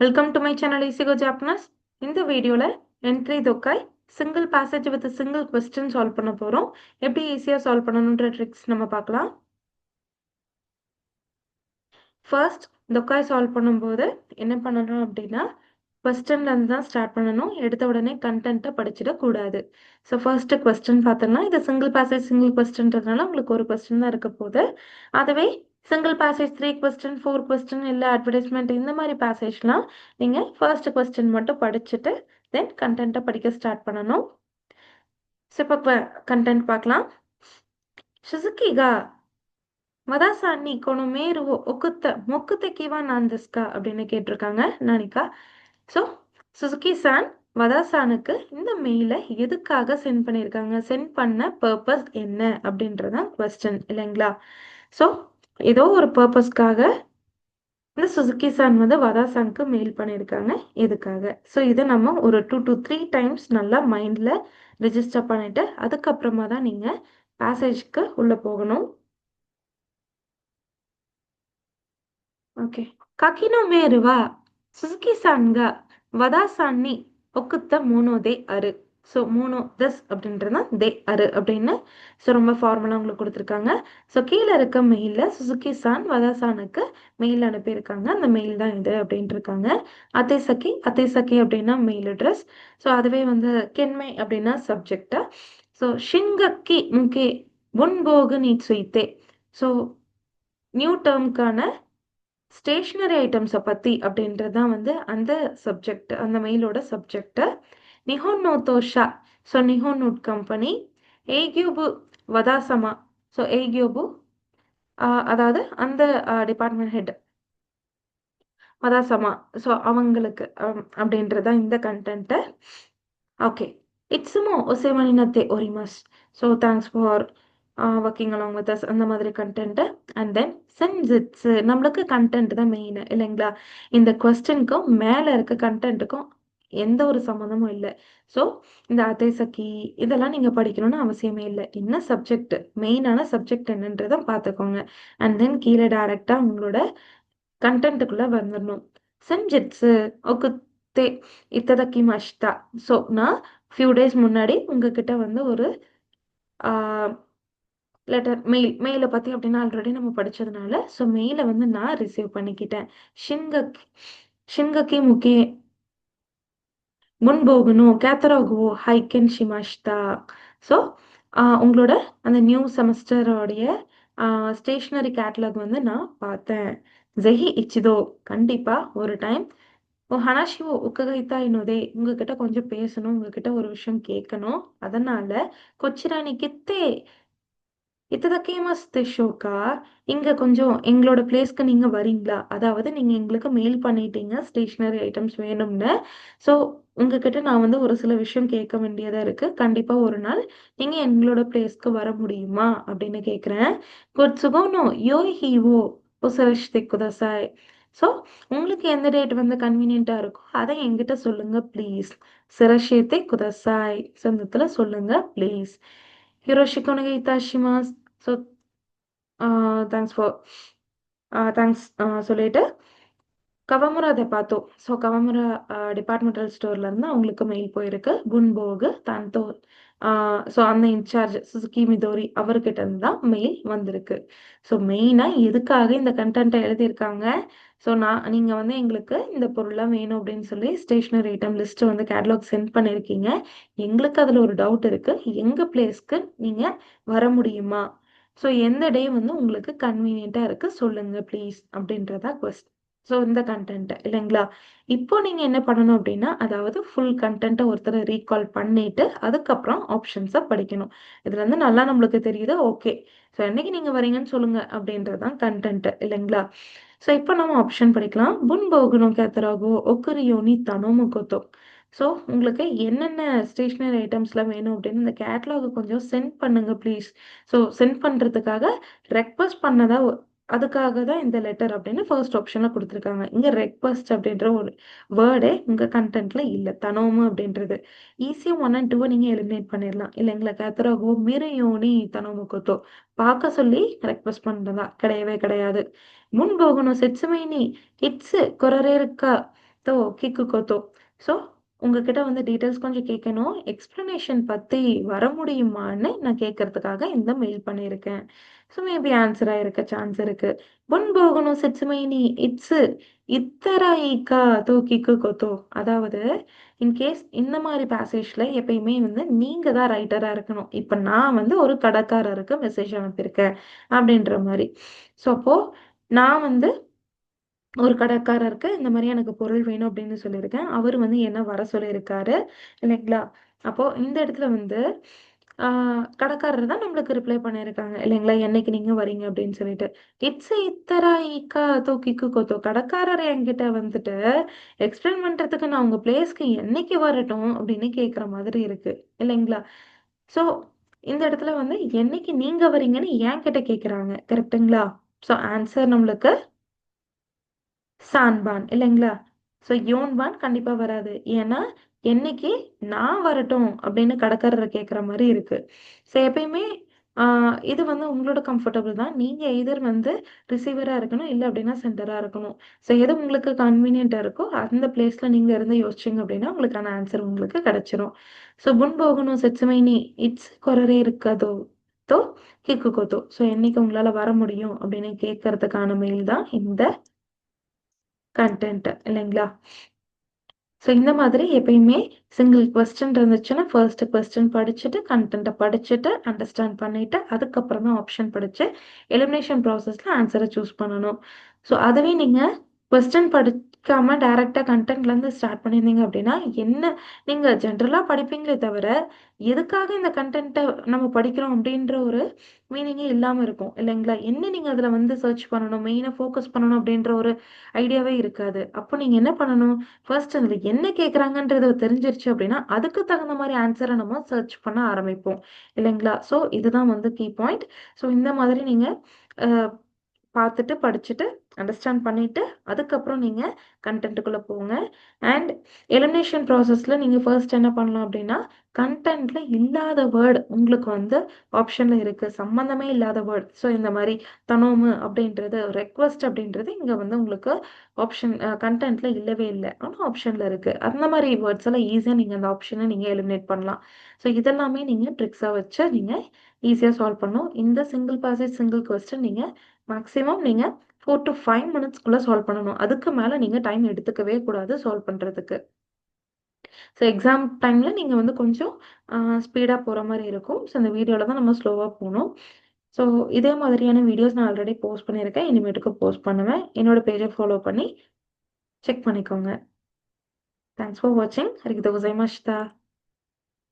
Welcome to my channel easy go ஜாப்னஸ். இந்த வீடியோவில் என்ட்ரி தொக்காய் single passage with single question solve பண்ண போகிறோம். எப்படி ஈஸியாக சால்வ் பண்ணணுன்ற ட்ரிக்ஸ் நம்ம பார்க்கலாம். ஃபர்ஸ்ட் தொக்காய் சால்வ் பண்ணும்போது என்ன பண்ணணும் அப்படின்னா, கொஸ்டின்லேருந்து தான் ஸ்டார்ட் பண்ணணும். எடுத்த உடனே கண்டென்ட்டை படிச்சிடக்கூடாது. ஸோ ஃபர்ஸ்ட் கொஸ்டின் பார்த்தோம்னா, இது சிங்கிள் பேசேஜ் சிங்கிள் கொஸ்டின்றதுனால உங்களுக்கு ஒரு கொஸ்டின் தான் இருக்க போகுது. அதுவே சிங்கிள் பேசேஜ் 3 கொஸ்டின் 4 கொஸ்டின் இல்லை அட்வர்டைஸ்மெண்ட் இந்த மாதிரி பேசேஜ்லாம் நீங்கள் ஃபர்ஸ்ட் கொஸ்டின் மட்டும் படிச்சுட்டு தென் கண்டென்ட்டை படிக்க ஸ்டார்ட் பண்ணணும். ஸோ இப்போ கண்டென்ட் பார்க்கலாம். சுசுகிகா வதாசானி கொனோ மேருவோ ஒக்குத்த மொக்குத்த கிவா நான்தஸ்கா அப்படின்னு கேட்டிருக்காங்க நானிகா. ஸோ சுசுகி சான் வதாசானுக்கு இந்த மெயிலை எதுக்காக சென்ட் பண்ணியிருக்காங்க, சென்ட் பண்ண பர்பஸ் என்ன அப்படின்றதான் கொஸ்டின் இல்லைங்களா. ஸோ ஏதோ ஒரு பர்பஸ்க்காக இந்த சுசுகி சான் வந்து வதாசானுக்கு மெயில் பண்ணியிருக்காங்க. எதுக்காக? ஸோ இதை நம்ம ஒரு 2 to 3 டைம்ஸ் நல்லா மைண்டில் ரெஜிஸ்டர் பண்ணிட்டு அதுக்கப்புறமா தான் நீங்கள் பேசேஜ்க்கு உள்ளே போகணும். ஓகே. கக்கினோ மேருவா சுசுகி சான்கா வதாசான்னி ஒக்குத்த மோனோ தே அரு. ஸோ மோனோ தஸ் அப்படின்றது தான் தே அரு அப்படின்னு ஸோ ரொம்ப ஃபார்முலா உங்களுக்கு கொடுத்துருக்காங்க. ஸோ கீழே இருக்க மெயிலில் சுசுகி சான் வதாசானுக்கு மெயில் அனுப்பியிருக்காங்க. அந்த மெயில் தான் இது அப்படின்ட்டு இருக்காங்க. அத்தேசக்கி அத்தேசக்கி அப்படின்னா மெயில் அட்ரஸ். ஸோ அதுவே வந்து கென்மை அப்படின்னா சப்ஜெக்டா. ஸோ ஷிங்கக்கி முகே ஒன்போகு நீ சுயித்தே. ஸோ நியூ டேர்முக்கான ஸ்டேஷ்னரி ஐட்டம்ஸை பற்றி அப்படின்றது தான் வந்து அந்த சப்ஜெக்ட், அந்த மெயிலோட சப்ஜெக்ட். நிஹோன் நோத்தோஷா ஸோ நிஹோன் நோட் கம்பெனி ஏகியோபு வதாசமா ஸோ ஏகியோபு அதாவது அந்த டிபார்ட்மெண்ட் ஹெட் வதாசமா ஸோ அவங்களுக்கு அப்படின்றது தான் இந்த கண்டென்ட்டு. ஓகே. இட்ஸுமோ ஒசேமனினத்தே ஒரிமஸ். So thanks for working along with us அந்த மாதிரி கண்டென்ட்டு. அண்ட் தென் சென்ஸ் நம்மளுக்கு கண்டென்ட் தான் மெயின் இல்லைங்களா. இந்த கொஸ்டினுக்கும் மேலே இருக்க கண்டென்ட்டுக்கும் எந்த ஒரு சம்மந்தமும் இல்லை. ஸோ இந்த அத்தேசக்கி இதெல்லாம் நீங்கள் படிக்கணும்னு அவசியமே இல்லை. என்ன சப்ஜெக்ட் மெயினான சப்ஜெக்ட் என்னன்றதை பார்த்துக்கோங்க. அண்ட் தென் கீழே டைரெக்டாக உங்களோட கண்டென்ட்டுக்குள்ளே வந்துடணும். சென்ஜிட்ஸு ஒக்குத்தே இத்ததக்கி மஷ்தா. ஸோ நான் ஃபியூ டேஸ் முன்னாடி உங்ககிட்ட வந்து ஒரு லெட்டர் மெயிலை பற்றி அப்படின்னா ஆல்ரெடி நம்ம படித்ததுனால ஸோ மெயிலை வந்து நான் ரிசீவ் பண்ணிக்கிட்டேன். ஷின்கக்கி ஷின்கக்கி முக்கே முன்போகணும் கேத்தராகுவோ ஹைக்கன் ஷிமாஷ்தா. ஸோ உங்களோட அந்த நியூ செமஸ்டரோடைய ஸ்டேஷ்னரி கேட்லாக் வந்து நான் பார்த்தேன். ஜெஹி இச்சிதோ கண்டிப்பாக ஒரு டைம் ஹனாஷிவோ உக்ககைத்தா இன்னோதே உங்ககிட்ட கொஞ்சம் பேசணும், உங்ககிட்ட ஒரு விஷயம் கேட்கணும். அதனால கொச்சிராணி கித்தே இத்ததக்கேமஸ்து ஷோக்கா இங்கே கொஞ்சம் எங்களோட பிளேஸ்க்கு நீங்கள் வரீங்களா, அதாவது நீங்கள் எங்களுக்கு மெயில் பண்ணிட்டீங்க ஸ்டேஷ்னரி ஐட்டம்ஸ் வேணும்னு. ஸோ உங்ககிட்ட நான் வந்து ஒரு சில விஷயம் கேட்க வேண்டியதாக இருக்குது. கண்டிப்பாக ஒரு நாள் நீங்கள் எங்களோட பிளேஸ்க்கு வர முடியுமா அப்படின்னு கேட்குறேன். கொட்சுகோனோ யோ ஹீவோ உசரஷ்தே குதசாய். ஸோ உங்களுக்கு எந்த டேட் வந்து கன்வீனியண்ட்டாக இருக்கோ அதை என்கிட்ட சொல்லுங்கள் ப்ளீஸ். சிரஷேத்தே குதசாய் சொந்தத்தில் சொல்லுங்கள் ப்ளீஸ். ஹிரோஷிகோனகை இத்தாஷிமாஸ். ஸோ தேங்க்ஸ் ஃபார் தேங்க்ஸ் சொல்லிட்டு கவமுரா அதை பார்த்தோம். ஸோ கவமுரா டிபார்ட்மெண்டல் ஸ்டோர்லேருந்து அவங்களுக்கு மெயில் போயிருக்கு. குன்போகு தன்தோ ஸோ அந்த இன்சார்ஜ் சுசுகி மிதோரி அவர்கிட்ட இருந்து தான் மெயில் வந்திருக்கு. ஸோ மெயினாக எதுக்காக இந்த கண்டென்ட்டை எழுதியிருக்காங்க, ஸோ நீங்கள் வந்து எங்களுக்கு இந்த பொருள்லாம் வேணும் அப்படின்னு சொல்லி ஸ்டேஷ்னரி ஐட்டம் லிஸ்ட்டு வந்து கேட்லாக் சென்ட் பண்ணியிருக்கீங்க. எங்களுக்கு அதில் ஒரு டவுட் இருக்குது. எங்கள் பிளேஸ்க்கு நீங்கள் வர முடியுமா, ஸோ எந்த டே வந்து உங்களுக்கு கன்வீனியண்ட்டாக இருக்குது சொல்லுங்கள் ப்ளீஸ் அப்படின்றதா கொஸ்டின். ஸோ இந்த கண்டென்ட் இல்லைங்களா. இப்போ நீங்கள் என்ன பண்ணணும் அப்படின்னா, அதாவது ஃபுல் கண்டென்ட்டை ஒருத்தரை ரீகால் பண்ணிட்டு அதுக்கப்புறம் ஆப்ஷன்ஸை படிக்கணும். இதுல இருந்து நல்லா நம்மளுக்கு தெரியுது. ஓகே, ஸோ என்னைக்கு நீங்கள் வரீங்கன்னு சொல்லுங்க அப்படின்றது தான் கண்டென்ட் இல்லைங்களா. ஸோ இப்போ நம்ம ஆப்ஷன் படிக்கலாம். புன் போகணும் கேத்தராகோ ஒக்குரியோனி தனோமுகோத்தோ. ஸோ உங்களுக்கு என்னென்ன ஸ்டேஷ்னரி ஐட்டம்ஸ்லாம் வேணும் அப்படின்னு இந்த கேட்லாகை கொஞ்சம் சென்ட் பண்ணுங்க ப்ளீஸ். ஸோ சென்ட் பண்ணுறதுக்காக ரெக்வஸ்ட் பண்ணதா அதுக்காக தான் இந்த லெட்டர் அப்படின்னு ஃபர்ஸ்ட் ஆப்ஷனில் கொடுத்துருக்காங்க. இங்கே ரெக்வஸ்ட் அப்படின்ற ஒரு வேர்டே உங்கள் கண்டென்ட்டில் இல்லை. தனோமு அப்படின்றது ஈஸியாக 1 and 2 நீங்கள் எலிமினேட் பண்ணிடலாம் இல்லைங்களா. கேத்தராகோ மிரையோனி தனோமுகத்தோ பார்க்க சொல்லி ரெக்வஸ்ட் பண்ணுறதா கிடையவே கிடையாது. முன் போகணும் செட்சுமைனி இட்ஸு கொரரே இருக்கா தோ கிக்குகோதோ. ஸோ உங்ககிட்ட வந்து டீட்டெயில்ஸ் கொஞ்சம் கேட்கணும். எக்ஸ்ப்ளனேஷன் பத்தி வர முடியுமான்னு நான் கேட்கறதுக்காக இந்த மெயில் பண்ணியிருக்கேன். ஸோ மேபி ஆன்சர் ஆயிருக்க சான்ஸ் இருக்கு. "본보고노 세츠메이 இட்ஸு இத்தராயிக்கா தோ கிக்குகோதோ." அதாவது இன்கேஸ் இந்த மாரி பேசேஜ்ல எப்பயுமே வந்து நீங்க தான் ரைட்டரா இருக்கணும். இப்ப நான் வந்து ஒரு கடைக்காரருக்கு மெசேஜ் அனுப்பியிருக்கேன் அப்படின்ற மாரி. ஸோ அப்போ நான் வந்து ஒரு கடைக்காரருக்கு இந்த மாரி எனக்கு பொருள் வேணும் அப்படின்னு சொல்லியிருக்கேன். அவரு வந்து என்ன வர சொல்லியிருக்காரு இல்லைங்களா? அப்போ இந்த இடத்துல வந்து ஆ கடைக்காரர் தான் நம்மளுக்கு ரிப்ளை பண்ணியிருக்காங்க இல்லைங்களா? என்னைக்கு நீங்க வரீங்க அப்படின்னு சொல்லிட்டு. இட்ஸ் இத்தரா ஈக்கா தோ கிக்குகோதோ. கடைக்காரர் என்கிட்ட வந்துட்டு எக்ஸ்பிளைன் பண்றதுக்கு நான் உங்க பிளேஸ்க்கு என்னைக்கு வரட்டும் அப்படின்னு கேட்கிற மாதிரி இருக்கு. இல்லைங்களா? ஸோ இந்த இடத்துல வந்து என்னைக்கு நீங்க வரீங்கன்னு என்கிட்ட கேட்குறாங்க. கரெக்ட்டுங்களா? ஸோ ஆன்சர் நம்மளுக்கு சான்பான் இல்லைங்களா? ஸோ யோன்பான் கண்டிப்பா வராது. ஏன்னா, என்னைக்கு நான் வரட்டும் அப்படின்னு கடைக்காரர கேட்கிற மாரி இருக்கு. ஸோ எப்பயுமே ஆ இது வந்து உங்களோட கம்ஃபர்டபிள் தான். நீங்க எய்தர் வந்து ரிசீவரா இருக்கணும், இல்ல அப்படின்னா சென்டரா இருக்கணும். ஸோ எது உங்களுக்கு கன்வீனியன்ட்டா இருக்கோ, அந்த பிளேஸ்ல நீங்க இருந்து யோசிச்சீங்க அப்படின்னா, உங்களுக்கான ஆன்சர் உங்களுக்கு கிடைச்சிரும். ஸோ "புன் போகணும் செட்சுமைனி இட்ஸ் கொரரே இருக்காதோ தோ கிக்குகோதோ." ஸோ என்னைக்கு உங்களால வர முடியும் அப்படின்னு கேட்கறதுக்கான மெயில் தான் இந்த கன்டென்ட் இல்லைங்களா? ஸோ இந்த மாதிரி எப்பயுமே சிங்கிள் கொஸ்டின் இருந்துச்சுன்னா, ஃபர்ஸ்ட் கொஸ்டின் படிச்சுட்டு, கன்டென்ட்ட படிச்சுட்டு, அண்டர்ஸ்டாண்ட் பண்ணிட்டு, அதுக்கப்புறம் தான் ஆப்ஷன் படிச்சு, எலிமினேஷன் ப்ராசஸ்ல ஆன்ஸர சூஸ் பண்ணணும். ஸோ அதுவே நீங்க கொஸ்டின் படிக்காம டைரக்ட்டா கன்டென்ட்லேருந்து ஸ்டார்ட் பண்ணியிருந்தீங்க அப்படின்னா, என்ன நீங்க ஜென்ரலா படிப்பீங்களே தவிர, எதுக்காக இந்த கன்டென்ட்ட நம்ம படிக்கிறோம் அப்படின்ற ஒரு மீனிங்கே இல்லாம இருக்கும். இல்லைங்களா? என்ன நீங்க அதுல வந்து சர்ச் பண்ணணும், மெயினா ஃபோக்கஸ் பண்ணணும் அப்படின்ற ஒரு ஐடியாவே இருக்காது. அப்போ நீங்க என்ன பண்ணணும்? ஃபர்ஸ்ட் அதுல என்ன கேட்குறாங்கன்றது தெரிஞ்சிருச்சு அப்படின்னா, அதுக்கு தகுந்த மாரி ஆன்ஸர நம்ம சர்ச் பண்ண ஆரம்பிப்போம். இல்லைங்களா? ஸோ இதுதான் வந்து கீ பாயிண்ட். ஸோ இந்த மாதிரி நீங்க அ பார்த்துட்டு, படிச்சுட்டு, அண்டர்ஸ்டாண்ட் பண்ணிட்டு, அதுக்கப்புறம் நீங்க கன்டென்ட்டுக்குள்ள போங்க. அண்ட் எலிமினேஷன் ப்ராசஸ்ல நீங்க ஃபர்ஸ்ட் என்ன பண்ணலாம் அப்டின்னா, கன்டென்ட்ல இல்லாத வேர்ட் உங்களுக்கு வந்து ஆப்ஷன்ல இருக்கு. சம்மந்தமே இல்லாத வேர்ட். ஸோ இந்த மாரி தனோமு அப்டின்றது, ரெக்வெஸ்ட் அப்டின்றது இங்க வந்து உங்களுக்கு ஆப்ஷன் கன்டென்ட்ல இல்லவே இல்ல. ஆனா ஆப்ஷன்ல இருக்கு. அந்த மாரி வேர்ட்ஸ் எல்லாம் ஈஸியா நீங்க அந்த ஆப்ஷன நீங்க எலிமினேட் பண்ணலாம். ஸோ இதெல்லாமே நீங்க ட்ரிக்ஸா வச்சு நீங்க ஈஸியா சால்வ் பண்ணணும். இந்த சிங்கிள் பாசேஜ், சிங்கிள் கொஸ்டின் நீங்க மேக்ஸிமம் நீங்க 4 டூ 5 மினிட்ஸ்க்குள்ள சால்வ் பண்ணணும். அதுக்கு மேல நீங்க டைம் எடுத்துக்கவே கூடாது சால்வ் பண்றதுக்கு. ஸோ எக்ஸாம் டைம்ல நீங்க வந்து கொஞ்சம் ஸ்பீடா போற மாரி இருக்கும். ஸோ இந்த வீடியோல தான் நம்ம ஸ்லோவா போணும். ஸோ இதே மாதிரியான வீடியோஸ் நான் ஆல்ரெடி போஸ்ட் பண்ணியிருக்கேன். இனிமேட்டுக்கு போஸ்ட் பண்ணுவேன். என்னோட பேஜ ஃபாலோ பண்ணி செக் பண்ணிக்கோங்க. தேங்க்ஸ் ஃபார் வாட்சிங். அரிகதோ கோசைமாஷிதா.